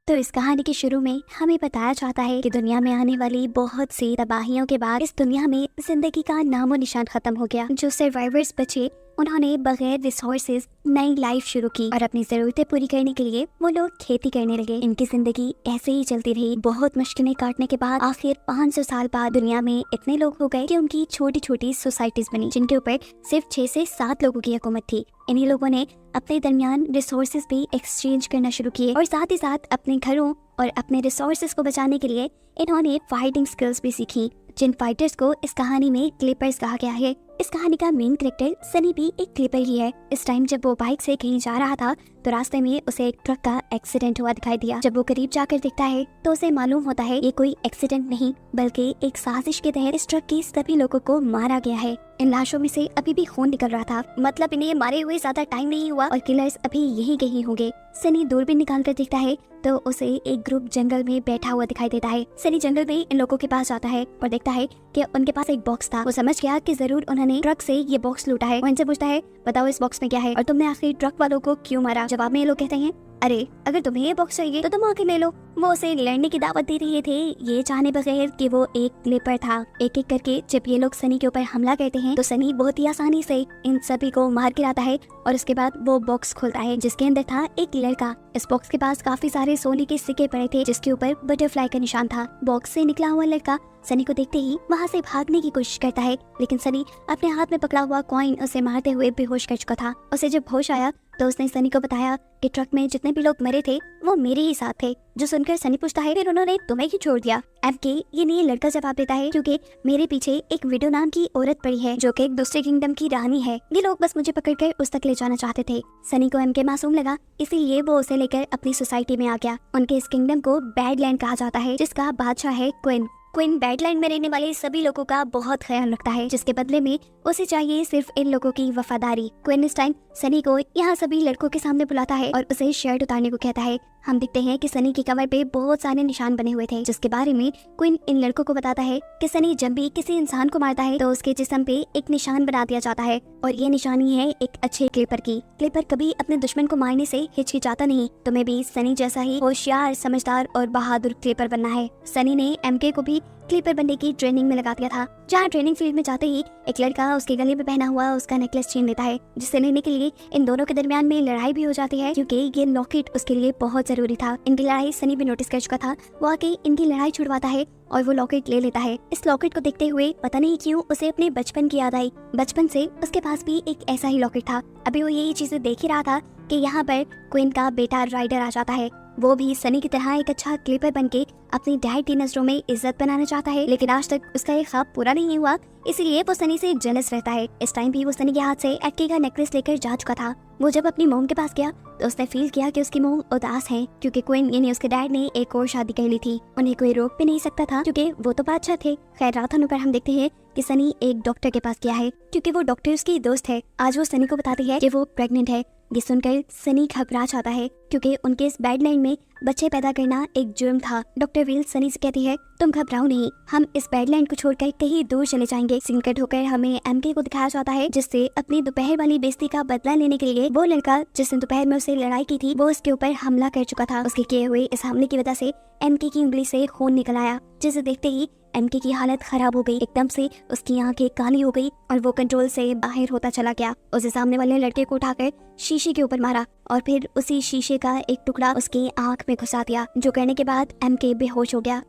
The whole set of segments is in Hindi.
तो इस कहानी के शुरू में हमें बताया जाता है कि दुनिया में आने वाली बहुत सी तबाहियों के बाद इस दुनिया में जिंदगी का नामो निशान खत्म हो गया। जो सर्वाइवर्स बचे उन्होंने बगैर रिसोर्सेज नई लाइफ शुरू की और अपनी जरूरतें पूरी करने के लिए वो लोग खेती करने लगे। इनकी जिंदगी ऐसे ही चलती रही। बहुत मुश्किलें काटने के बाद आखिर 500 साल बाद दुनिया में इतने लोग हो गए कि उनकी छोटी छोटी सोसाइटीज बनी, जिनके ऊपर सिर्फ 6 से 7 लोगों की हुकूमत थी। इन्हीं लोगों ने अपने दरमियान रिसोर्सेज भी एक्सचेंज करना शुरू किए और साथ ही साथ अपने घरों और अपने रिसोर्सेज को बचाने के लिए इन्होंने फाइटिंग स्किल्स भी सीखी, जिन फाइटर्स को इस कहानी में क्लिपर्स कहा गया है। इस कहानी का मेन कैरेक्टर सनी भी एक क्लिपर ही है। इस टाइम जब वो बाइक से कहीं जा रहा था तो रास्ते में उसे एक ट्रक का एक्सीडेंट हुआ दिखाई दिया। जब वो करीब जाकर देखता है तो उसे मालूम होता है ये कोई एक्सीडेंट नहीं बल्कि एक साजिश के तहत इस ट्रक के सभी लोगों को मारा गया है। इन लाशों में से अभी भी खून निकल रहा था, मतलब इन्हें मारे हुए ज्यादा टाइम नहीं हुआ और किलर्स अभी यहीं कहीं होंगे। सनी दूरबीन निकाल कर देखता है तो उसे एक ग्रुप जंगल में बैठा हुआ दिखाई देता है। सनी जंगल में इन लोगों के पास जाता है और देखता है कि उनके पास एक बॉक्स था। वो समझ गया कि जरूर उन्होंने ट्रक से ये बॉक्स लूटा है। वो इनसे पूछता है, बताओ इस बॉक्स में क्या है और तुमने आखिर ट्रक वालों को क्यों मारा? जवाब में ये लोग कहते हैं, अरे अगर तुम्हें ये बॉक्स चाहिए तो तुम आके ले लो। वो उसे लड़ने की दावत दे रहे थे, ये चाहने बगैर कि वो एक क्लिपर था। एक एक करके जब ये लोग सनी के ऊपर हमला करते हैं तो सनी बहुत ही आसानी से इन सभी को मार गिराता है और उसके बाद वो बॉक्स खोलता है जिसके अंदर था एक लड़का। इस बॉक्स के पास काफी सारे सोने के सिक्के पड़े थे जिसके ऊपर बटरफ्लाई का निशान था। बॉक्स से निकला हुआ लड़का सनी को देखते ही वहाँ से भागने की कोशिश करता है, लेकिन सनी अपने हाथ में पकड़ा हुआ कॉइन उसे मारते हुए बेहोश कर चुका था। उसे जब होश आया तो उसने सनी को बताया कि ट्रक में जितने भी लोग मरे थे वो मेरे ही साथ थे। जो सुनकर सनी पूछता है, फिर उन्होंने तुम्हें क्यों छोड़ दिया? एमके ये नहीं लड़का जवाब देता है, क्योंकि मेरे पीछे एक विडो नाम की औरत पड़ी है जो कि एक दूसरे किंगडम की रानी है। ये लोग बस मुझे पकड़कर उस तक ले जाना चाहते थे। सनी को एमके मासूम लगा, इसीलिए वो उसे लेकर अपनी सोसाइटी में आ गया। उनके इस किंगडम को बैडलैंड कहा जाता है, जिसका बादशाह है क्विन। क्विन बैडलैंड में रहने वाले सभी लोगों का बहुत ख्याल रखता है, जिसके बदले में उसे चाहिए सिर्फ इन लोगों की वफादारी। क्विन इस टाइम सनी को यहाँ सभी लड़कों के सामने बुलाता है और उसे शर्ट उतारने को कहता है। हम देखते हैं कि सनी की कमर पे बहुत सारे निशान बने हुए थे, जिसके बारे में क्विन इन लड़कों को बताता है कि सनी जब भी किसी इंसान को मारता है तो उसके जिस्म पे एक निशान बना दिया जाता है और ये निशानी है एक अच्छे क्लिपर की। क्लिपर कभी अपने दुश्मन को मारने से हिचकिचाता नहीं। तुम्हें भी सनी जैसा ही होशियार, समझदार और बहादुर क्लिपर बनना है। सनी ने एमके को भी क्लिपर बनने की ट्रेनिंग में लगा दिया था। जहाँ ट्रेनिंग फील्ड में जाते ही एक लड़का उसके गले में पहना हुआ उसका नेकलेस छीन लेता है, जिसे लेने के लिए इन दोनों के दरमियान में लड़ाई भी हो जाती है, क्योंकि ये लॉकेट उसके लिए बहुत जरूरी था। इनकी लड़ाई सनी भी नोटिस कर चुका था। वो आके इनकी लड़ाई छुड़वाता है और वो लॉकेट ले लेता है। इस लॉकेट को देखते हुए पता नहीं क्यों उसे अपने बचपन की याद आई। बचपन से उसके पास भी एक ऐसा ही लॉकेट था। अभी वो यही चीजें देख ही रहा था कि यहाँ पर क्वीन का बेटा राइडर आ जाता है। वो भी सनी की तरह एक अच्छा क्लिपर बनके अपनी डैड की नजरों में इज्जत बनाना चाहता है, लेकिन आज तक उसका ये ख्वाब पूरा नहीं हुआ, इसीलिए वो सनी से जेलस रहता है। इस टाइम भी वो सनी के हाथ से एटके का नेकलेस लेकर जा चुका था। वो जब अपनी मोम के पास गया तो उसने फील किया कि उसकी मोम उदास है, क्योंकि क्वीन यानी उसके डैड ने एक और शादी कर ली थी। उन्हें कोई रोक भी नहीं सकता था क्योंकि वो तो बादशाह थे। खैर रात होने पर हम देखते हैं कि सनी एक डॉक्टर के पास गया है, क्योंकि वो डॉक्टर उसकी दोस्त है। आज वो सनी को बताती है कि वो प्रेग्नेंट है। ये सुनकर सनी घबरा जाता है, क्योंकि उनके इस बैडलैंड में बच्चे पैदा करना एक जुर्म था। डॉक्टर विल सनी से कहती है, तुम घबराओ नहीं, हम इस बैडलैंड को छोड़कर कहीं दूर चले जाएंगे। सीन कट होकर हमें एमके को दिखाया जाता है, जिससे अपनी दोपहर वाली बेइज्जती का बदला लेने के लिए वो लड़का जिसने दोपहर में उसे लड़ाई की थी वो उसके ऊपर हमला कर चुका था। उसके किए हुए इस हमले की वजह से एमके की उंगली से खून निकल आया, जिसे देखते ही एमके की हालत खराब हो गई। एकदम से उसकी आंखें काली हो गई और वो कंट्रोल से बाहर होता चला गया। उसे सामने वाले लड़के को उठाकर शीशे के ऊपर मारा और फिर उसी शीशे का एक टुकड़ा उसकी आंख में घुसा दिया, जो करने के बाद एमके बेहोश हो गया।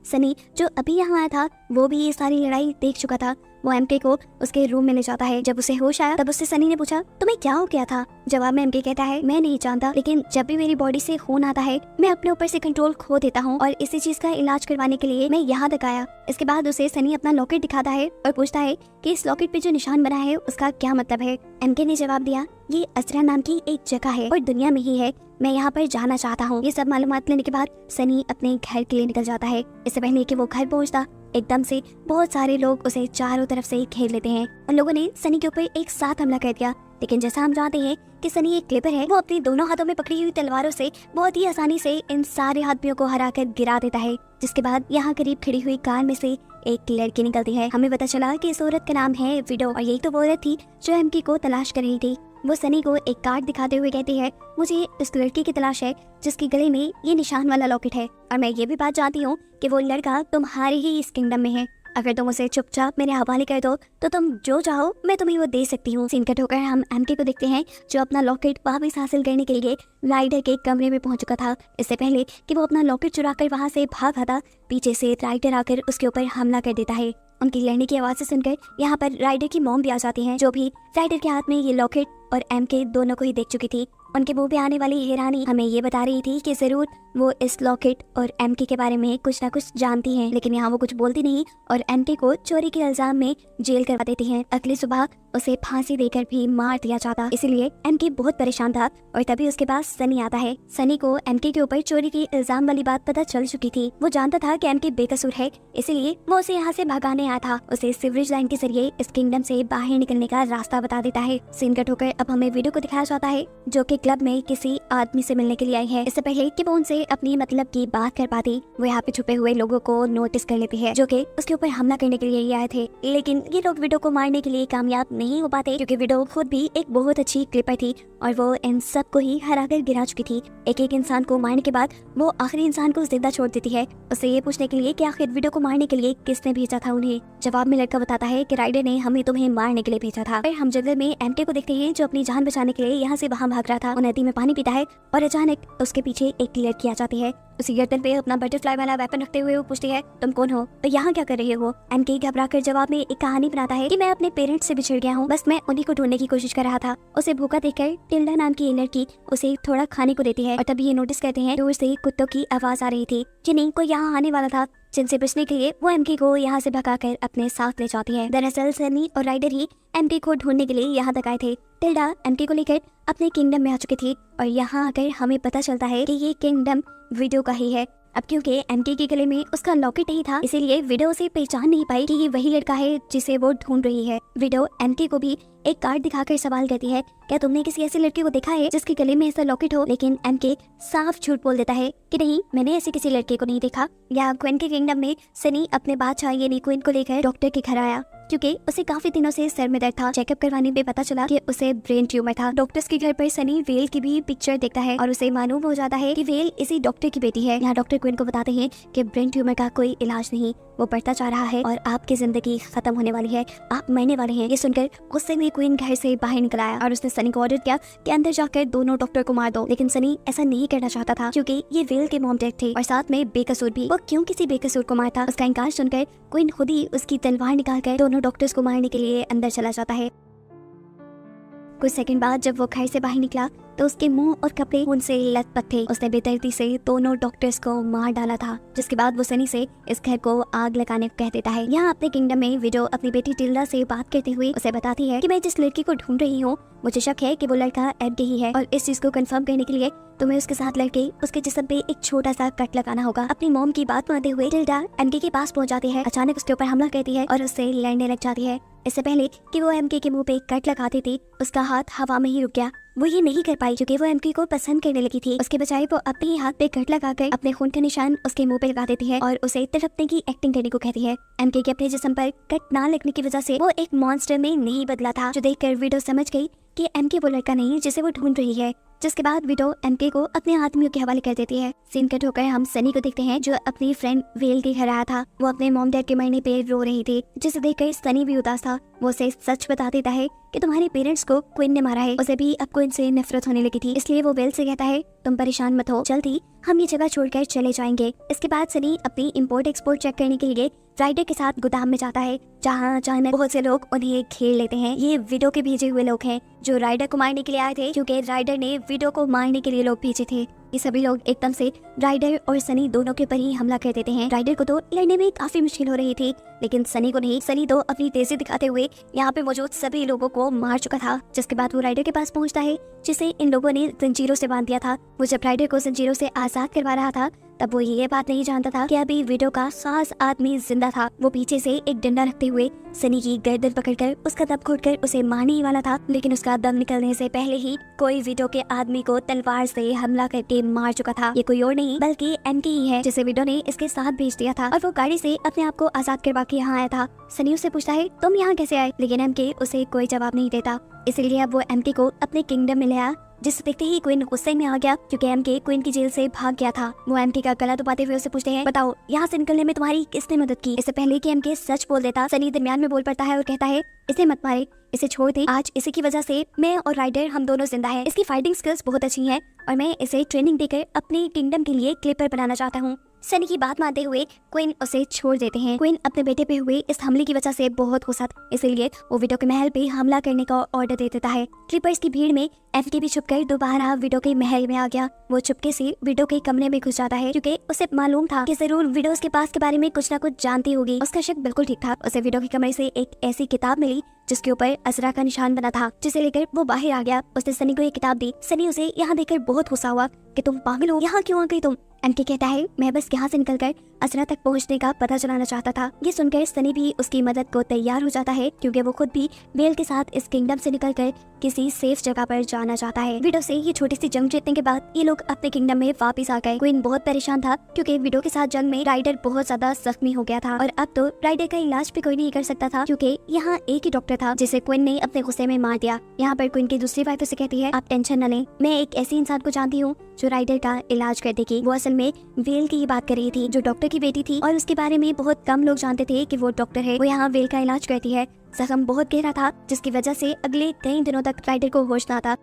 सनी जो अभी यहाँ आया था वो भी ये सारी लड़ाई देख चुका था। वो एमके को उसके रूम में ले जाता है। जब उसे होश आया तब उससे सनी ने पूछा, तुम्हें क्या हो गया था? जवाब में एमके कहता है, मैं नहीं जानता, लेकिन जब भी मेरी बॉडी से खून आता है मैं अपने ऊपर से कंट्रोल खो देता हूँ और इसी चीज का इलाज करवाने के लिए मैं यहाँ तक आया। इसके बाद उसे सनी अपना लॉकेट दिखाता है और पूछता है कि इस लॉकेट पे जो निशान बना है उसका क्या मतलब है। एमके ने जवाब दिया, ये असरा नाम की एक जगह है और दुनिया में ही है, मैं यहाँ पर जाना चाहता हूँ। ये सब मालूमात लेने के बाद सनी अपने घर के लिए निकल जाता है। इससे पहले कि वो घर पहुँचता एकदम से बहुत सारे लोग उसे चारों तरफ से घेर लेते हैं। उन लोगों ने सनी के ऊपर एक साथ हमला कर दिया, लेकिन जैसा हम जानते हैं कि सनी एक क्लिपर है, वो अपनी दोनों हाथों में पकड़ी हुई तलवारों से बहुत ही आसानी से इन सारे आदमियों को हराकर गिरा देता है। जिसके बाद यहाँ करीब खड़ी हुई कार में से एक लड़की निकलती है। हमें पता चला कि इस औरत का नाम है विडो और यही तो वो औरत थी जो एमके को तलाश कर रही थी। वो सनी को एक कार्ड दिखाते हुए कहती है, मुझे उस लड़की की तलाश है जिसके गले में ये निशान वाला लॉकेट है, और मैं ये भी बात जानती हूँ कि वो लड़का तुम्हारे ही इस किंगडम में है। अगर तुम उसे चुपचाप मेरे हवाले कर दो तो तुम जो चाहो मैं तुम्हें वो दे सकती हूँ। सीन कट होकर हम एमके को देखते हैं जो अपना लॉकेट वापस हासिल करने के लिए राइडर के कमरे में पहुंच चुका था। इससे पहले कि वो अपना लॉकेट चुराकर वहां से भागा था, पीछे से राइडर आकर उसके ऊपर हमला कर देता है। उनकी लड़ने की आवाज से सुनकर यहाँ पर राइडर की मॉम भी आ जाती हैं, जो भी राइडर के हाथ में ये लॉकेट और एमके दोनों को ही देख चुकी थी। उनके मुंह पे आने वाली हैरानी हमें ये बता रही थी कि जरूर वो इस लॉकेट और एमके के बारे में कुछ ना कुछ जानती हैं, लेकिन यहाँ वो कुछ बोलती नहीं और एमके को चोरी के इल्जाम में जेल करवा देती हैं। अगली सुबह उसे फांसी देकर भी मार दिया जाता, इसीलिए एमके बहुत परेशान था। और तभी उसके पास सनी आता है। सनी को एमके के ऊपर चोरी की इल्जाम वाली बात पता चल चुकी थी। वो जानता था कि एमके बेकसूर है, इसीलिए वो उसे यहाँ से भगाने आया था। उसे सीवरेज लाइन के जरिए इस किंगडम से बाहर निकलने का रास्ता बता देता है। सीन कट होकर अब हमें वीडियो को दिखाया जाता है जो कि क्लब में किसी आदमी से मिलने के लिए आई है। इससे पहले कि वो उनसे अपनी मतलब की बात कर पाती, वो यहाँ पे छुपे हुए लोगों को नोटिस कर लेती है जो कि उसके ऊपर हमला करने के लिए ही आए थे। लेकिन ये लोग विडो को मारने के लिए कामयाब नहीं हो पाते, क्योंकि विडो खुद भी एक बहुत अच्छी क्लिपर थी और वो इन सब को ही हराकर गिरा चुकी थी। एक एक इंसान को मारने के बाद वो आखिरी इंसान को जिंदा छोड़ देती है, उससे ये पूछने के लिए कि आखिर विडो को मारने के लिए किसने भेजा था उन्हें। जवाब में लड़का बताता है कि राइडर ने हमें तुम्हें मारने के लिए भेजा था। फिर हम जंगल में एमके को देखते हैं जो अपनी जान बचाने के लिए यहाँ से वहाँ भाग रहा था। वो नदी में पानी पीता है और अचानक उसके पीछे एक लड़की आ जाती है। उसी गर्दन पे अपना बटरफ्लाई वाला वेपन रखते हुए वो पूछती है, तुम कौन हो, तो यहाँ क्या कर रहे हो। एमके घबराकर जवाब में एक कहानी बनाता है कि मैं अपने पेरेंट्स से बिछड़ गया हूँ, बस मैं उन्हीं को ढूंढने की कोशिश कर रहा था। उसे भूखा देखकर टिल्डा नाम की लड़की उसे थोड़ा खाने को देती है और तभी ये नोटिस करते हैं दूर से कुत्तों की आवाज आ रही थी जिन्हें कोई यहाँ आने वाला था, जिनसे बचने के लिए वो एमके को यहाँ से भगाकर अपने साथ ले जाती है। दरअसल सनी और राइडर ही एमके को ढूंढने के लिए यहाँ तक आए थे। टिल्डा एमके को लेकर अपने किंगडम में आ चुकी थी और यहाँ आकर हमें पता चलता है कि ये किंगडम विडो का ही है। अब क्योंकि एमके के गले में उसका लॉकेट नहीं था, इसीलिए विडो उसे पहचान नहीं पाई कि ये वही लड़का है जिसे वो ढूंढ रही है। विडो एमके को भी एक कार्ड दिखाकर सवाल करती है, क्या तुमने किसी ऐसे लड़के को देखा है जिसके गले में ऐसा लॉकेट हो। लेकिन एमके साफ झूठ बोल देता है कि नहीं, मैंने ऐसे किसी लड़के को नहीं देखा। यहाँ क्वीन के किंगडम में सनी अपने बादशाह यानी क्वीन को लेकर डॉक्टर के घर आया, क्योंकि उसे काफी दिनों से सर में दर्द था। चेकअप करवाने पे पता चला कि उसे ब्रेन ट्यूमर था। डॉक्टर्स के घर पर सनी वेल की भी पिक्चर देखता है और उसे मालूम हो जाता है कि वेल इसी डॉक्टर की बेटी है। यहाँ डॉक्टर क्वीन को बताते हैं कि ब्रेन ट्यूमर का कोई इलाज नहीं, वो बढ़ता जा रहा है और आपकी जिंदगी खत्म होने वाली है, आप मरने वाले हैं। ये सुनकर गुस्से में क्वीन घर से बाहर निकल आया और उसने सनी को ऑर्डर किया कि अंदर जाकर दोनों डॉक्टर को मार दो। लेकिन सनी ऐसा नहीं करना चाहता था, क्योंकि ये वेल के मॉम डैड थे और साथ में बेकसूर भी। वो क्यों किसी बेकसूर को मारता। उसका इनकार सुनकर क्वीन खुद ही उसकी तलवार निकालकर दोनों डॉक्टर्स को मारने के लिए अंदर चला जाता है। कुछ सेकंड बाद जब वो घर से बाहर निकला तो उसके मुंह और कपड़े खून से लथपथ थे। उसने बेदर्दी से दोनों डॉक्टर्स को मार डाला था, जिसके बाद वो सनी से इस घर को आग लगाने को कह देता है। यहाँ अपने किंगडम में विडो अपनी बेटी टिल्डा से बात करते हुए उसे बताती है कि मैं जिस लड़की को ढूंढ रही हूँ, मुझे शक है कि वो लड़का एमके ही है, और इस चीज को कंफर्म करने के लिए तुम्हें उसके साथ लड़के उसके जिस्म पे एक छोटा सा कट लगाना होगा। अपनी मॉम की बात मानते हुए टिल्डा एमके के पास पहुंच जाती है। अचानक उसके ऊपर हमला करती है और उससे लड़ने लग जाती है। इससे पहले कि वो एमके के मुंह पे कट लगाती थी, उसका हाथ हवा में ही रुक गया। वो ये नहीं कर पाई क्योंकि वो एमके को पसंद करने लगी थी। उसके बजाय वो अपने ही हाथ पे कट लगाकर अपने खून का निशान उसके मुंह पे लगा देती है और उसे तड़पने की एक्टिंग करने को कहती है। एमके के अपने जिस्म पर कट ना लगने की वजह से वो एक मॉन्स्टर में नहीं बदला था, जो देखकर विडो समझ गई कि एमके वो लड़का नहीं जिसे वो ढूंढ रही है। जिसके बाद विडो एमके को अपने आदमियों के हवाले कर देती है। सीन कट होकर हम सनी को देखते हैं जो अपनी फ्रेंड वेल के घर आया था। वो अपने मॉम डैड के मरने पे रो रही थी, जिसे देखकर सनी भी उदास था। वो उसे सच बता देता है कि तुम्हारे पेरेंट्स को क्वीन ने मारा है। उसे भी अब क्वीन से नफरत होने लगी थी, इसलिए वो वेल से कहता है तुम परेशान मत हो, जल्दी हम ये जगह छोड़कर चले जाएंगे। इसके बाद सनी अपनी इंपोर्ट एक्सपोर्ट चेक करने के लिए राइडर के साथ गोदाम में जाता है, जहाँ अचानक बहुत से लोग उन्हें घेर लेते हैं। ये विडो के भेजे हुए लोग हैं जो राइडर को मारने के लिए आए थे, क्योंकि राइडर ने विडो को मारने के लिए लोग भेजे थे। ये सभी लोग एकदम से राइडर और सनी दोनों के ऊपर ही हमला कर देते हैं। राइडर को तो लड़ने में काफी मुश्किल हो रही थी, लेकिन सनी को नहीं। सनी तो अपनी तेजी दिखाते हुए यहाँ पे मौजूद सभी लोगों को मार चुका था। जिसके बाद वो राइडर के पास पहुँचता है, जिसे इन लोगों ने जंजीरों से बांध दिया था। वो जब राइडर को जंजीरों से आजाद करवा रहा था, तब वो ये बात नहीं जानता था कि अभी विडो का खास आदमी जिंदा था। वो पीछे से एक डंडा रखते हुए सनी की गर्दन पकड़कर उसका दम घोटकर उसे मारने ही वाला था, लेकिन उसका दम निकलने से पहले ही कोई विडो के आदमी को तलवार से हमला करके मार चुका था। ये कोई और नहीं बल्कि एमके ही है, जिसे विडो ने इसके साथ भेज दिया था और वो गाड़ी से अपने आप को आजाद करवा के यहाँ आया था। सनी उससे पूछता है तुम यहाँ कैसे आए, लेकिन एमके उसे कोई जवाब नहीं देता। इसलिए अब वो एमके को अपने किंगडम में ले आया, जिसे देखते ही क्वीन गुस्से में आ गया क्योंकि एमके क्वीन की जेल से भाग गया था। वो एमके का गला दबाते हुए उससे पूछते हैं, बताओ यहाँ से निकलने में तुम्हारी किसने मदद की। इससे पहले कि एमके सच बोल देता, सनी दरमियान में बोल पड़ता है और कहता है, इसे मत मारे, इसे छोड़ दे। आज इसी की वजह से मैं और राइडर हम दोनों जिंदा हैं। इसकी फाइटिंग स्किल्स बहुत अच्छी हैं और मैं इसे ट्रेनिंग देकर अपने किंगडम के लिए क्लिपर बनाना चाहता हूँ। सनी की बात मानते हुए क्वीन उसे छोड़ देते हैं। क्वीन अपने बेटे पे हुए इस हमले की वजह से बहुत गुस्सा, इसलिए वो विडो के महल पे हमला करने का ऑर्डर दे देता है। क्लिपर्स की भीड़ में एमके भी छुपकर दोबारा विडो के महल में आ गया। वो चुपके से विडो के कमरे में घुस जाता है क्योंकि उसे मालूम था कि जरूर विडो उसके पास के बारे में कुछ ना कुछ जानती होगी। उसका शक बिल्कुल ठीक था। उसे विडो के कमरे से एक ऐसी किताब मिली जिसके ऊपर अजरा का निशान बना था, जिसे लेकर वो बाहर आ गया। उसने सनी को ये किताब दी। सनी उसे यहाँ देखकर बहुत गुस्सा हुआ कि तुम पागल हो, यहाँ क्यों आ गई तुम। एमके कहता है, मैं बस यहाँ से निकलकर अजरा तक पहुँचने का पता चलाना चाहता था। ये सुनकर सनी भी उसकी मदद को तैयार हो जाता है क्योंकि वो खुद भी वेल के साथ इस किंगडम से निकलकर किसी सेफ जगह पर जाना चाहता है। विडो से ये छोटी सी जंग जीतने के बाद ये लोग अपने किंगडम में वापस आ गए। क्वीन बहुत परेशान था क्योंकि विडो के साथ जंग में राइडर बहुत ज्यादा जख्मी हो गया था और अब तो राइडर का इलाज भी कोई नहीं कर सकता था क्योंकि यहाँ एक ही डॉक्टर था जिसे क्वीन ने अपने गुस्से में मार दिया। यहाँ पर क्वीन की दूसरी वाइफ उसे कहती है, आप टेंशन न लें, मैं एक ऐसी इंसान को जानती हूँ जो राइडर का इलाज कर देगी। वो असल में वेल की बात कर रही थी जो डॉक्टर की बेटी थी और उसके बारे में बहुत कम लोग जानते थे कि वो डॉक्टर है। वो यहाँ वेल का इलाज करती है। जख्म बहुत गहरा था जिसकी वजह से अगले कई दिनों तक राइडर को होश ना था।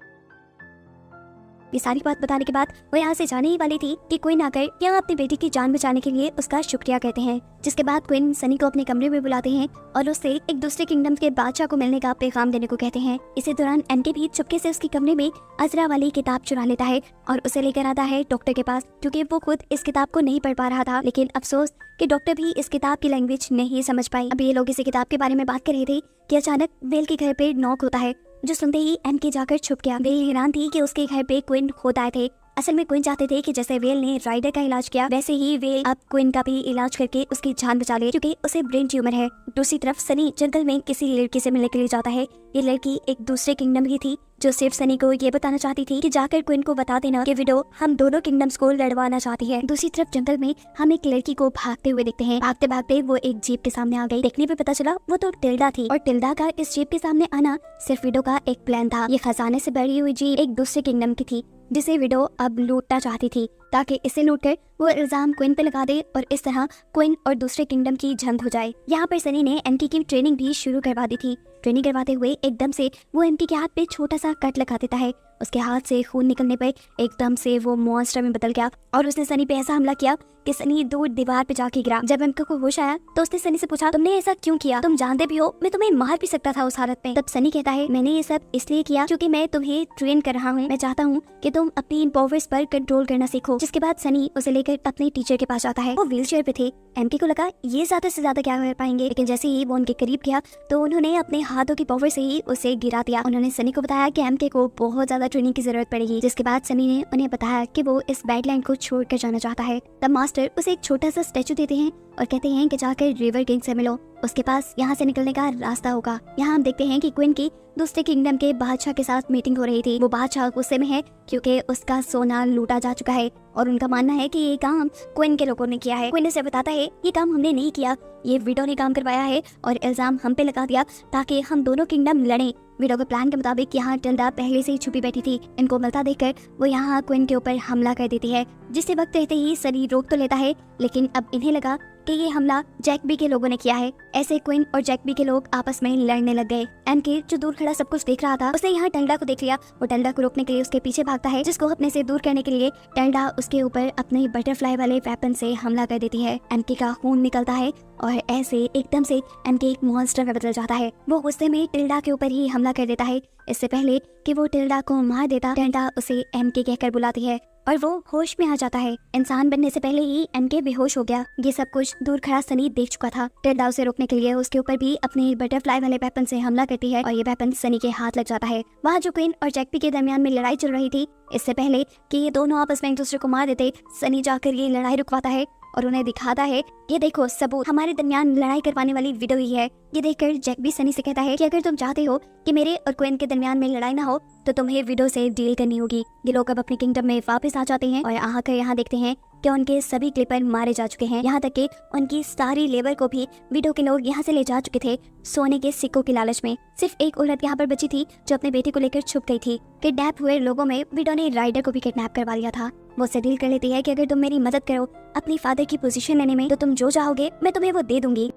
ये सारी बात बताने के बाद वो यहाँ से जाने ही वाली थी कि क्वीन आकर यहाँ अपनी बेटी की जान बचाने के लिए उसका शुक्रिया कहते हैं। जिसके बाद क्वीन सनी को अपने कमरे में बुलाते हैं और उससे एक दूसरे किंगडम के बादशाह को मिलने का पैगाम देने को कहते हैं। इसी दौरान एमके भी चुपके से उसके कमरे में अजरा वाली किताब चुरा लेता है और उसे लेकर आता है डॉक्टर के पास क्योंकि वो खुद इस किताब को नहीं पढ़ पा रहा था। लेकिन अफसोस कि डॉक्टर भी इस किताब की लैंग्वेज नहीं समझ पाई। अब ये लोग इसी किताब के बारे में बात कर रहे थे कि अचानक वेल के घर पे नॉक होता है, जो सुनते ही एमके जाकर छुप गया। वेल हैरान थी कि उसके घर पे क्वीन खुद आए थे। असल में क्वीन चाहते थे कि जैसे वेल ने राइडर का इलाज किया वैसे ही वेल अब क्वीन का भी इलाज करके उसकी जान बचा ले क्योंकि उसे ब्रेन ट्यूमर है। दूसरी तरफ सनी जंगल में किसी लड़की से मिलने के लिए जाता है। ये लड़की एक दूसरे किंगडम की थी जो सिर्फ सनी को ये बताना चाहती थी कि जाकर क्वीन को बता देना कि विडो हम दोनों किंगडम्स को लड़वाना चाहती है। दूसरी तरफ जंगल में हम एक लड़की को भागते हुए देखते हैं। भागते भागते वो एक जीप के सामने आ गई। देखने पे पता चला वो तो टिल्डा थी और टिल्डा का इस जीप के सामने आना सिर्फ विडो का एक प्लान था। ये खजाने से भरी हुई जीप एक दूसरे किंगडम की थी जिसे विडो अब लूटना चाहती थी ताकि इसे लूटकर वो इल्जाम क्वीन पे लगा दे और इस तरह क्वीन और दूसरे किंगडम की जंग हो जाए। यहाँ पर सनी ने एमके की ट्रेनिंग भी शुरू करवा दी थी। ट्रेनिंग करवाते हुए एकदम से वो एमके के हाथ पे छोटा सा कट लगा देता है। उसके हाथ से खून निकलने पर एकदम से वो मॉन्स्टर में बदल गया और उसने सनी पे ऐसा हमला किया कि सनी दूर दीवार पे जाके गिरा। जब एमके को होश आया तो उसने सनी से पूछा, तुमने ऐसा क्यों किया? तुम जानते भी हो मैं तुम्हें मार भी सकता था उस हालत में। तब सनी कहता है, मैंने ये सब इसलिए किया क्योंकि मैं तुम्हें ट्रेन कर रहा हूँ। मैं चाहता हूँ कि तुम अपनी इन पावर्स पर कंट्रोल करना सीखो। जिसके बाद सनी उसे लेकर अपने टीचर के पास जाता है। वो व्हील चेयर पे थे। एमके को लगा ये ज्यादा से ज्यादा क्या कर पाएंगे, लेकिन जैसे ही वो उनके करीब गया तो उन्होंने अपने हाथों की पावर से ही उसे गिरा दिया। उन्होंने सनी को बताया कि एमके को बहुत ज्यादा ट्रेनिंग की जरूरत पड़ेगी। जिसके बाद सनी ने उन्हें बताया कि वो इस बैडलैंड को छोड़कर जाना चाहता है। तब मास्टर उसे एक छोटा सा स्टैचू देते हैं और कहते हैं कि जाकर रिवर किंग से मिलो, उसके पास यहाँ से निकलने का रास्ता होगा। यहाँ हम देखते हैं कि क्वीन की दूसरे किंगडम के बादशाह के साथ मीटिंग हो रही थी। वो बादशाह गुस्से में है क्योंकि उसका सोना लूटा जा चुका है और उनका मानना है कि ये काम क्वीन के लोगों ने किया है। क्वीन उसे बताता है ये काम हमने नहीं किया, ये विडो ने काम करवाया है और इल्जाम हम पे लगा दिया ताकि हम दोनों किंगडम लड़ें। विडो के प्लान के मुताबिक यहाँ टिल्डा पहले से ही छुपी बैठी थी। इनको मिलता देखकर वो यहाँ क्वीन के ऊपर हमला कर देती है। जिससे वक्त रहते ही सनी रोक तो लेता है, लेकिन अब इन्हें लगा कि ये हमला जैकबी के लोगों ने किया है। ऐसे क्वीन और जैकबी के लोग आपस में लड़ने लग गए। एमके जो दूर खड़ा सब कुछ देख रहा था उसने यहाँ टिल्डा को देख लिया। वो टिल्डा को रोकने के लिए उसके पीछे भागता है, जिसको अपने से दूर करने के लिए टिल्डा उसके ऊपर अपने बटरफ्लाई वाले वेपन से हमला कर देती है। एमके का खून निकलता है और ऐसे एकदम से एमके एक मॉन्स्टर में बदल जाता है। वो गुस्से में टिल्डा के ऊपर ही हमला कर देता है। इससे पहले कि वो टिल्डा को मार देता, टिल्डा उसे एमके कहकर बुलाती है और वो होश में आ जाता है। इंसान बनने से पहले ही एमके बेहोश हो गया। ये सब कुछ दूर खड़ा सनी देख चुका था। टिल्डा उसे रोकने के लिए उसके ऊपर भी अपने बटरफ्लाई वाले वेपन से हमला करती है और ये वेपन सनी के हाथ लग जाता है। वहाँ जो क्वीन और जैकबी के दरमियान में लड़ाई चल रही थी, इससे पहले कि ये दोनों आपस में एक दूसरे को मार देते, सनी जाकर ये लड़ाई रुकवाता है और उन्हें दिखाता है, ये देखो सबूत, हमारे दरमियान लड़ाई करवाने वाली विडो ही है। ये देखकर जैकबी सनी से कहता है कि अगर तुम चाहते हो कि मेरे और क्वीन के दरमियान में लड़ाई ना हो तो तुम्हें विडो से डील करनी होगी। ये लोग अब अपने किंगडम में वापस आ जाते हैं और आकर यहाँ देखते हैं कि उनके सभी क्लिपर मारे जा चुके हैं, यहाँ तक कि उनकी सारी लेबर को भी विडो के लोग यहाँ से ले जा चुके थे सोने के सिक्कों के लालच में। सिर्फ एक औरत यहाँ पर बची थी जो अपने बेटे को लेकर छुप गई थी। किडनैप हुए लोगों में विडो ने राइडर को भी किडनैप करवा लिया था। वो उससे डील कर लेती है कि अगर तुम मेरी मदद करो अपनी फादर की पोजीशन लेने में तो तुम जो चाहोगे मैं तुम्हें वो दे दूंगी।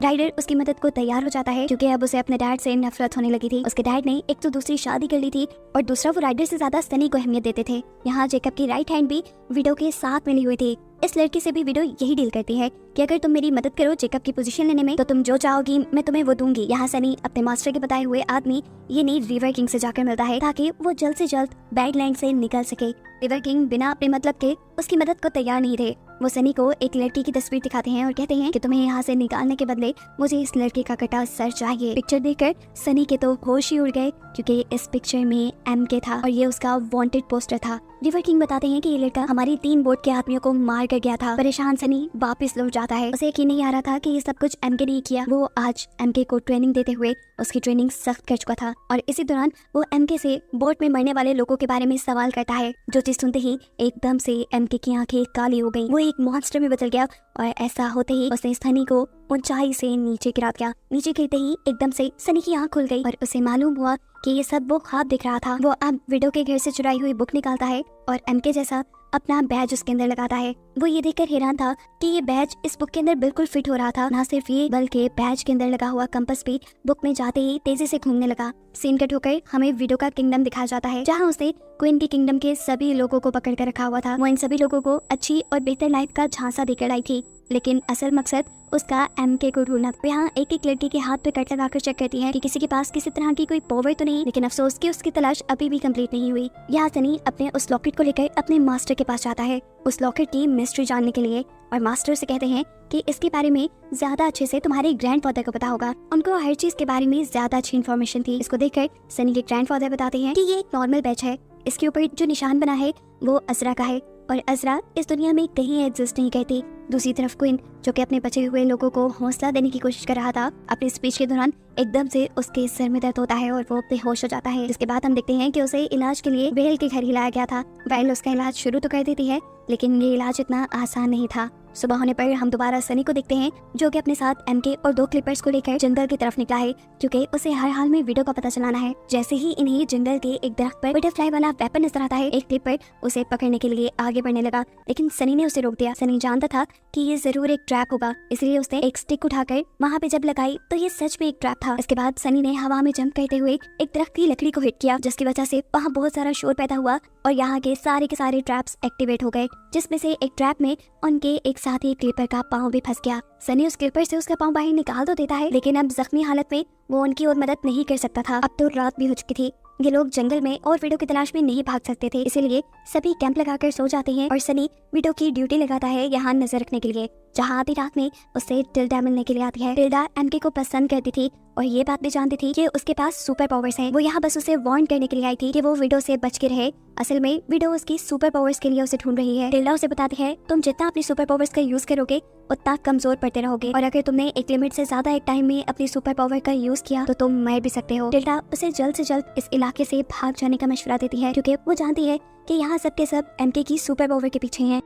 राइडर उसकी मदद को तैयार हो जाता है क्योंकि अब उसे अपने डैड से नफरत होने लगी थी। उसके डैड ने एक तो दूसरी शादी कर ली थी और दूसरा वो राइडर से ज्यादा सनी को अहमियत देते थे। यहाँ जेकब की राइट हैंड भी विडो के साथ मिली हुई थी। इस लड़की से भी विडो यही डील करती है कि अगर तुम मेरी मदद करो जेकब की पोजीशन लेने में तो तुम जो चाहोगी मैं तुम्हें वो दूंगी। यहाँ सनी अपने मास्टर के बताए हुए आदमी यानी रिवर किंग से जाकर मिलता है ताकि वो जल्द से जल्द बैडलैंड से निकल सके। रिवर किंग बिना अपने मतलब के उसकी मदद को तैयार नहीं थे। वो सनी को एक लड़की की तस्वीर दिखाते हैं और कहते हैं कि तुम्हें यहाँ से निकालने के बदले मुझे इस लड़के का कटा सर चाहिए। पिक्चर देखकर सनी के तो होश ही उड़ गए क्योंकि इस पिक्चर में MK था और ये उसका वांटेड पोस्टर था। रिवर किंग बताते हैं कि ये लड़का हमारी 3 बोट के आदमियों को मार कर गया था। परेशान सनी वापस लौट जाता है। उसे यकीन नहीं आ रहा था कि ये सब कुछ MK ने किया। वो आज MK को ट्रेनिंग देते हुए उसकी ट्रेनिंग सख्त कर चुका था और इसी दौरान वो MK से बोट में मरने वाले लोगों के बारे में सवाल करता है। जो चीज सुनते ही एकदम से MK की आंखें काली हो गई। वो एक मॉन्स्टर में बदल गया और ऐसा होते ही उसने सनी को ऊंचाई से नीचे गिरा दिया। नीचे गिरते ही एकदम से सनी की आंख खुल गई और उसे मालूम हुआ कि ये सब वो ख्वाब दिख रहा था। वो अब विडो के घर से चुराई हुई बुक निकालता है और MK जैसा अपना बैज उसके अंदर लगाता है। वो ये देखकर हैरान था कि ये बैज इस बुक के अंदर बिल्कुल फिट हो रहा था। ना सिर्फ ये बल्कि बैज के अंदर लगा हुआ कंपास भी बुक में जाते ही तेजी से घूमने लगा। सीन कट होकर हमें विडो का किंगडम दिखाया जाता है जहाँ उसने क्वीन के किंगडम के सभी लोगों को पकड़ कर रखा हुआ था। वो इन सभी लोगों को अच्छी और बेहतर लाइफ का झांसा देकर आई थी लेकिन असल मकसद उसका MK को ढूंढना। यहाँ एक एक लड़की के हाथ पे कट लगाकर चेक करती है कि किसी के पास किसी तरह की कोई पावर तो नहीं, लेकिन अफसोस कि उसकी तलाश अभी भी कंप्लीट नहीं हुई। यहाँ सनी अपने उस लॉकेट को लेकर अपने मास्टर के पास जाता है उस लॉकेट की मिस्ट्री जानने के लिए और मास्टर से कहते हैं कि इसके बारे में ज्यादा अच्छे से तुम्हारे ग्रैंडफादर को पता होगा। उनको हर चीज के बारे में ज्यादा अच्छी इन्फॉर्मेशन थी। इसको देखकर सनी के ग्रैंडफादर बताते हैं कि ये एक नॉर्मल बैच है। इसके ऊपर जो निशान बना है वो अजरा का है और अजरा इस दुनिया में कहीं एग्जिस्ट नहीं करती। दूसरी तरफ क्वीन जो कि अपने बचे हुए लोगों को हौसला देने की कोशिश कर रहा था, अपनी स्पीच के दौरान एकदम से उसके सिर में दर्द होता है और वो बेहोश हो जाता है। जिसके बाद हम देखते हैं कि उसे इलाज के लिए वेल के घर ही लाया गया था। वेल उसका इलाज शुरू तो कर देती है लेकिन ये इलाज इतना आसान नहीं था। सुबह होने पर हम दोबारा सनी को देखते हैं जो कि अपने साथ MK और 2 क्लिपर्स को लेकर जंगल की तरफ निकला है क्योंकि उसे हर हाल में विडो का पता चलाना है। जैसे ही इन्हें जंगल के एक दरख्त पर बटरफ्लाई वाला वेपन नजर आता है, एक क्लिपर उसे पकड़ने के लिए आगे बढ़ने लगा लेकिन सनी ने उसे रोक दिया। सनी जानता था कि ये जरूर एक ट्रैप होगा, इसलिए उसने एक स्टिक उठाकर वहाँ पे जब लगाई तो ये सच में एक ट्रैप था। इसके बाद सनी ने हवा में जंप करते हुए एक दरख्त की लकड़ी को हिट किया जिसकी वजह से वहाँ बहुत सारा शोर पैदा हुआ और यहाँ के सारे ट्रैप्स एक्टिवेट हो गए, जिसमें से एक ट्रैप में उनके एक साथी क्लिपर का पाँव भी फंस गया। सनी उस क्लिपर से उसका पाँव बाहर निकाल तो देता है लेकिन अब जख्मी हालत में वो उनकी और मदद नहीं कर सकता था। अब तो रात भी हो चुकी थी। ये लोग जंगल में और विडो की तलाश में नहीं भाग सकते थे, इसीलिए सभी कैंप लगाकर सो जाते हैं और सनी विडो की ड्यूटी लगाता है यहाँ नजर रखने के लिए। जहाँ आधी रात में उससे टिल्डा मिलने के लिए आती है। टिल्डा MK को पसंद करती थी और ये बात भी जानती थी कि उसके पास सुपर पावर्स हैं। वो यहाँ बस उसे वार्न करने के लिए आई थी कि वो विडो से बच के रहे। असल में विडो उसकी सुपर पावर्स के लिए उसे ढूंढ रही है। टिल्डा उसे बताती है तुम जितना अपनी सुपर पावर्स का यूज करोगे उतना कमजोर पड़ते रहोगे और अगर तुमने एक लिमिट से ज्यादा एक टाइम में अपनी सुपर पावर का यूज किया तो तुम मर भी सकते हो। टिल्डा उसे जल्द से जल्द इस इलाके से भाग जाने का मशवरा देती है क्योंकि वो जानती है कि यहाँ सबके सब MK की सुपर पावर के पीछे हैं।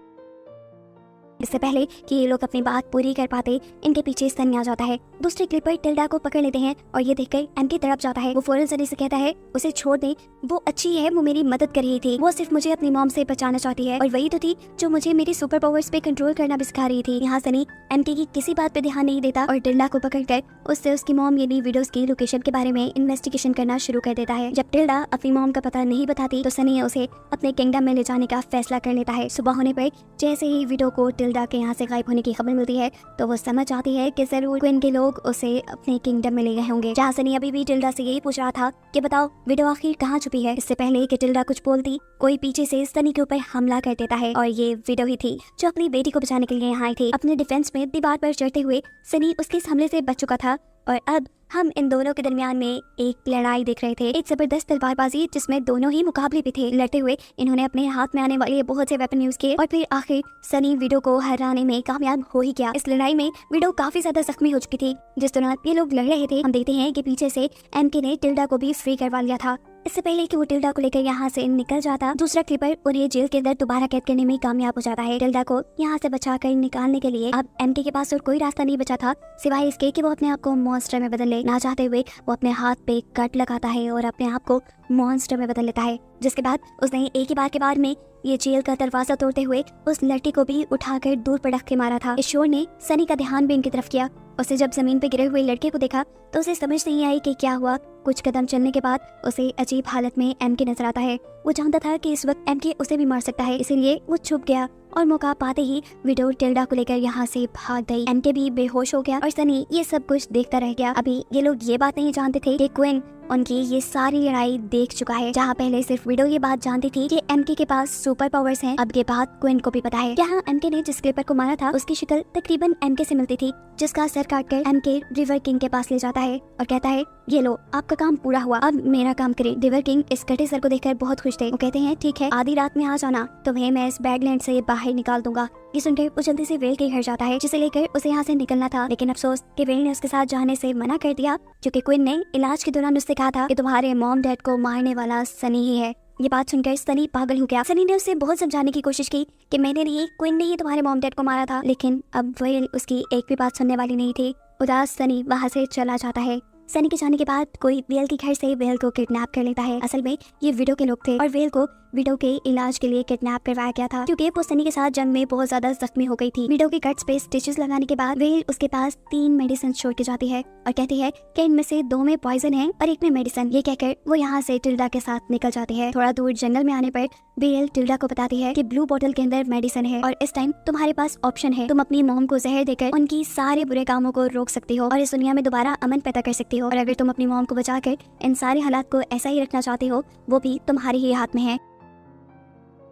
इससे पहले कि ये लोग अपनी बात पूरी कर पाते इनके पीछे सनी आ जाता है। दूसरे क्लिपर टिल्डा को पकड़ लेते हैं और ये देखकर MK तड़प जाता है। वो फौरन सनी से कहता है उसे छोड़ दे, वो अच्छी है, वो मेरी मदद कर रही थी, वो सिर्फ मुझे अपनी मॉम से बचाना चाहती है और वही तो थी जो मुझे मेरी सुपर पावर्स पे कंट्रोल करना भी सिखा रही थी। यहाँ सनी MK की किसी बात पे ध्यान नहीं देता और टिल्डा को पकड़कर उससे उसकी मॉम यानी विडोज की लोकेशन के बारे में इन्वेस्टिगेशन करना शुरू कर देता है। जब टिल्डा अपनी मॉम का पता नहीं बताती तो सनी उसे अपने किंगडम में ले जाने का फैसला कर लेता है। सुबह होने पर जैसे ही विडो को टिल्डा के यहाँ से गायब होने की खबर मिलती है तो वो समझ आती है कि जरूर क्वीन के लोग उसे अपने किंगडम में ले गए होंगे। जहाँ सनी अभी भी टिल्डा से यही पूछ रहा था कि बताओ विडो आखिर कहाँ छुपी है। इससे पहले कि टिल्डा कुछ बोलती कोई पीछे से सनी के ऊपर हमला कर देता है और ये विडो ही थी जो अपनी बेटी को बचाने के लिए यहाँ आई थी। अपने डिफेंस में दीवार पर चढ़ते हुए सनी उसके इस हमले से बच चुका था और अब हम इन दोनों के दरमियान में एक लड़ाई देख रहे थे, एक जबरदस्त तलवारबाजी जिसमें दोनों ही मुकाबले पे थे। लड़ते हुए इन्होंने अपने हाथ में आने वाले बहुत से वेपन यूज किए और फिर आखिर सनी विडो को हराने में कामयाब हो ही गया। इस लड़ाई में विडो काफी ज्यादा जख्मी हो चुकी थी। जिस दौरान ये लोग लड़ रहे थे हम देखते हैं कि पीछे से MK ने टिल्डा को भी फ्री करवा लिया था इससे पहले कि वो टिल्डा को लेकर यहाँ से निकल जाता, दूसरा क्लिपर उन्हें जेल के अंदर दोबारा कैद करने में कामयाब हो जाता है। टिल्डा को यहाँ से बचाकर निकालने के लिए अब एमके के पास और कोई रास्ता नहीं बचा था सिवाय इसके कि वो अपने आप को मॉन्स्टर में बदल ले। ना चाहते हुए वो अपने हाथ पे कट लगाता है और अपने आप को मॉन्स्टर में बदल लेता है, जिसके बाद उसने एक ही बार के बाद में ये जेल का दरवाजा तोड़ते हुए उस लड़की को भी उठाकर दूर पर रख के मारा था। इस शोर ने सनी का ध्यान भी इनकी तरफ किया। उसे जब जमीन पे गिरे हुए लड़के को देखा तो उसे समझ नहीं आई कि क्या हुआ। कुछ कदम चलने के बाद उसे अजीब हालत में एमके नजर आता है। वो जानता था कि इस वक्त एमके उसे भी मार सकता है, इसीलिए वो छुप गया और मौका पाते ही विडो टिल्डा को लेकर यहाँ से भाग गई। एमके भी बेहोश हो गया और सनी ये सब कुछ देखता रह गया। अभी ये लोग ये बात नहीं जानते थे कि क्विन उनकी ये सारी लड़ाई देख चुका है। जहाँ पहले सिर्फ विडो ये बात जानती थी कि एमके के पास सुपर पावर्स हैं, अब ये बात क्विन को भी पता है। यहाँ एमके ने जिस क्लिपर को मारा था उसकी शक्ल तकरीबन एमके से मिलती थी, जिसका सर काटकर एमके रिवर किंग के पास ले जाता है और कहता है ये लो आपका काम पूरा हुआ, अब मेरा काम करें। रिवर किंग इस कटे सर को देखकर बहुत खुश थे। वो कहते हैं ठीक है, आधी रात में आ जाना, तुम्हें मैं इस बैडलैंड से बाहर निकाल दूंगा। ये सुनकर वो जल्दी से वेल के घर जाता है, जिसे लेकर उसे यहाँ से निकलना था, लेकिन अफसोस कि वेल ने उसके साथ जाने से मना कर दिया क्योंकि क्विन ने इलाज के दौरान उससे कहा था कि तुम्हारे मॉम डैड को मारने वाला सनी ही है। ये बात सुनकर सनी पागल हो गया। सनी ने उसे बहुत समझाने की कोशिश की कि मैंने नहीं, क्विन ने ही तुम्हारे मॉम डैड को मारा था, लेकिन अब वेल उसकी एक भी बात सुनने वाली नहीं थी। उदास सनी वहाँ से चला जाता है। सनी के जाने के बाद कोई वेल के घर से वेल को किडनैप कर लेता है। असल में ये विडो के लोग थे और वेल को विडो के इलाज के लिए किडनैप करवाया गया था क्योंकि वो सनी के साथ जंग में बहुत ज्यादा जख्मी हो गई थी। विडो के कट्स पे स्टिचेस लगाने के बाद वेल उसके पास 3 मेडिसिन छोड़ के जाती है और कहती है कि इनमें से 2 में पॉइजन है और 1 में मेडिसिन। ये कहकर वो यहाँ से टिल्डा के साथ निकल जाती है। थोड़ा दूर जंगल में आने पर वेल टिल्डा को बताती है कि ब्लू बोतल के अंदर मेडिसिन है और इस टाइम तुम्हारे पास ऑप्शन है, तुम अपनी मॉम को जहर देकर उनकी सारे बुरे कामों को रोक सकती हो और इस दुनिया में दोबारा अमन पैदा कर सकती हो, और अगर तुम अपनी मॉम को बचाकर इन सारे हालात को ऐसा ही रखना चाहती हो, वो भी तुम्हारे ही हाथ में है।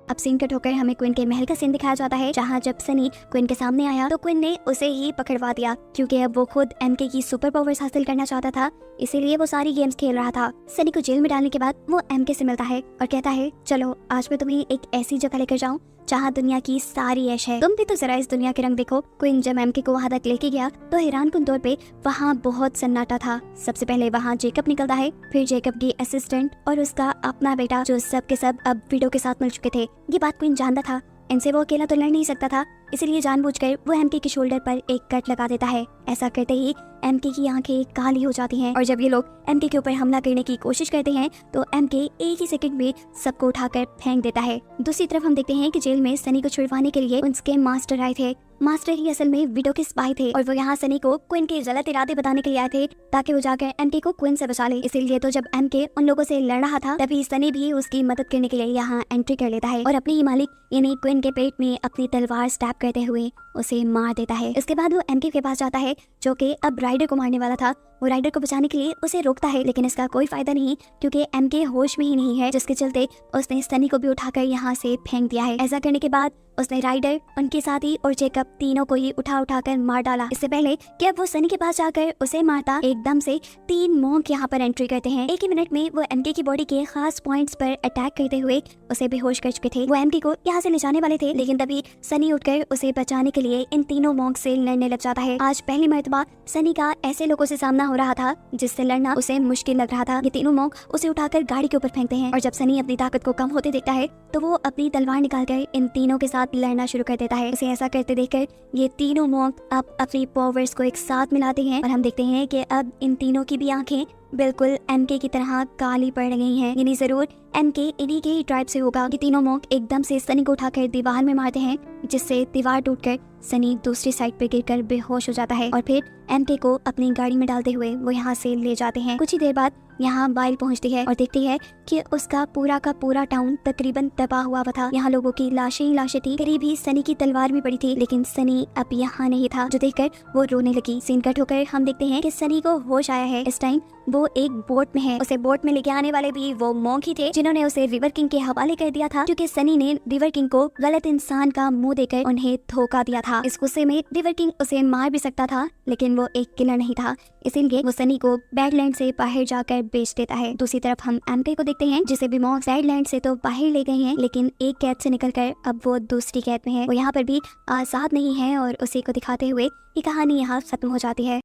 अब सीन कट होकर हमें क्विन के महल का सीन दिखाया जाता है, जहाँ जब सनी क्विन के सामने आया तो क्विन ने उसे ही पकड़वा दिया क्योंकि अब वो खुद एमके की सुपर पावर्स हासिल करना चाहता था, इसीलिए वो सारी गेम्स खेल रहा था। सनी को जेल में डालने के बाद वो एमके से मिलता है और कहता है चलो आज मैं तुम्हें एक ऐसी जगह लेकर जाऊँ जहाँ दुनिया की सारी ऐश है, तुम भी तो जरा इस दुनिया के रंग देखो। क्विन जब एमके को वहाँ तक लेके गया तो हैरानकुन तौर पे वहाँ बहुत सन्नाटा था। सबसे पहले वहाँ जेकब निकलता है, फिर जेकब की असिस्टेंट और उसका अपना बेटा जो सब के सब अब विडो के साथ मिल चुके थे। ये बात क्विन जानता था, इनसे वो अकेला तो लड़ नहीं सकता था, इसलिए जानबूझकर वो एमके के शोल्डर पर एक कट लगा देता है। ऐसा करते ही एमके की आंखें काली हो जाती हैं और जब ये लोग एमके के ऊपर हमला करने की कोशिश करते हैं तो एमके एक ही सेकंड में सबको उठाकर फेंक देता है। दूसरी तरफ हम देखते हैं कि जेल में सनी को छुड़वाने के लिए उनके मास्टर आए थे। मास्टर ही असल में विडो के स्पाई थे और वो यहाँ सनी को क्विन के गलत इरादे बताने के लिए आए थे ताकि वो जाकर एमके को क्विन से बचा ले। इसीलिए तो जब एमके उन लोगों से लड़ रहा था तभी सनी भी उसकी मदद करने के लिए यहाँ एंट्री कर लेता है और अपने ही मालिक यानी क्विन के पेट में अपनी तलवार स्टैब करते हुए उसे मार देता है। इसके बाद वो एमके के पास जाता है जो कि अब राइडर को मारने वाला था। वो राइडर को बचाने के लिए उसे रोकता है, लेकिन इसका कोई फायदा नहीं क्योंकि एमके होश में ही नहीं है, जिसके चलते उसने सनी को भी उठाकर यहाँ से फेंक दिया है। ऐसा करने के बाद उसने राइडर, उनके साथी और जेकब तीनों को ही उठाकर मार डाला। इससे पहले कि अब वो सनी के पास जाकर उसे मारता, एकदम से 3 मॉन्क यहाँ पर एंट्री करते हैं। एक ही मिनट में वो एमके की बॉडी के खास पॉइंट्स पर अटैक करते हुए उसे बेहोश कर चुके थे। वो एमके को यहाँ से ले जाने वाले थे, लेकिन तभी सनी उठकर उसे बचाने के लिए इन तीनों मॉन्क से लड़ने लग जाता है। आज पहली मर्तबा सनी का ऐसे लोगों से सामना हो रहा था जिससे लड़ना उसे मुश्किल लग रहा था। ये तीनों मॉन्क उसे उठाकर गाड़ी के ऊपर फेंकते हैं और जब सनी अपनी ताकत को कम होते देखता है तो वो अपनी तलवार निकालकर इन तीनों के साथ लड़ना शुरू कर देता है। उसे ऐसा करते देखकर ये तीनों मॉन्क अब अपनी पावर्स को एक साथ मिलाते हैं और हम देखते हैं कि अब इन तीनों की भी आंखें बिल्कुल एमके की तरह काली पड़ गई हैं। यानी जरूर एमके इन्हीं के ही ट्राइब से होगा। ये तीनों मॉन्क एकदम से सनी को उठाकर दीवार में मारते हैं, जिससे दीवार टूटकर सनी दूसरी साइड पे गिरकर बेहोश हो जाता है और फिर एमके को अपनी गाड़ी में डालते हुए वो यहाँ से ले जाते हैं। कुछ ही देर बाद यहाँ बाइल पहुँचती है और देखती है कि उसका पूरा का पूरा टाउन तकरीबन तबाह हुआ था। यहाँ लोगों की लाशें ही लाशें थी, करीब ही सनी की तलवार भी पड़ी थी, लेकिन सनी अब यहाँ नहीं था, जो देखकर वो रोने लगी। सीन कट होकर हम देखते हैं कि सनी को होश आया है। इस टाइम वो एक बोट में है। उसे बोट में लेके आने वाले भी वो मॉन्क ही थे जिन्होंने उसे रिवर किंग के हवाले कर दिया था, क्योंकि सनी ने रिवर किंग को गलत इंसान का मुंह देकर उन्हें धोखा दिया था। इस गुस्से में रिवर किंग उसे मार भी सकता था, लेकिन वो एक किलर नहीं था, इसीलिए वो सनी को बैडलैंड से बाहर जाकर बेच देता है। दूसरी तरफ हम एमके को देखते हैं, जिसे भी मॉन्क बैडलैंड से तो बाहर ले गए हैं, लेकिन एक कैद से निकलकर अब वो दूसरी कैद में है। वो यहाँ पर भी आजाद नहीं है और उसी को दिखाते हुए ये कहानी यहाँ खत्म हो जाती है।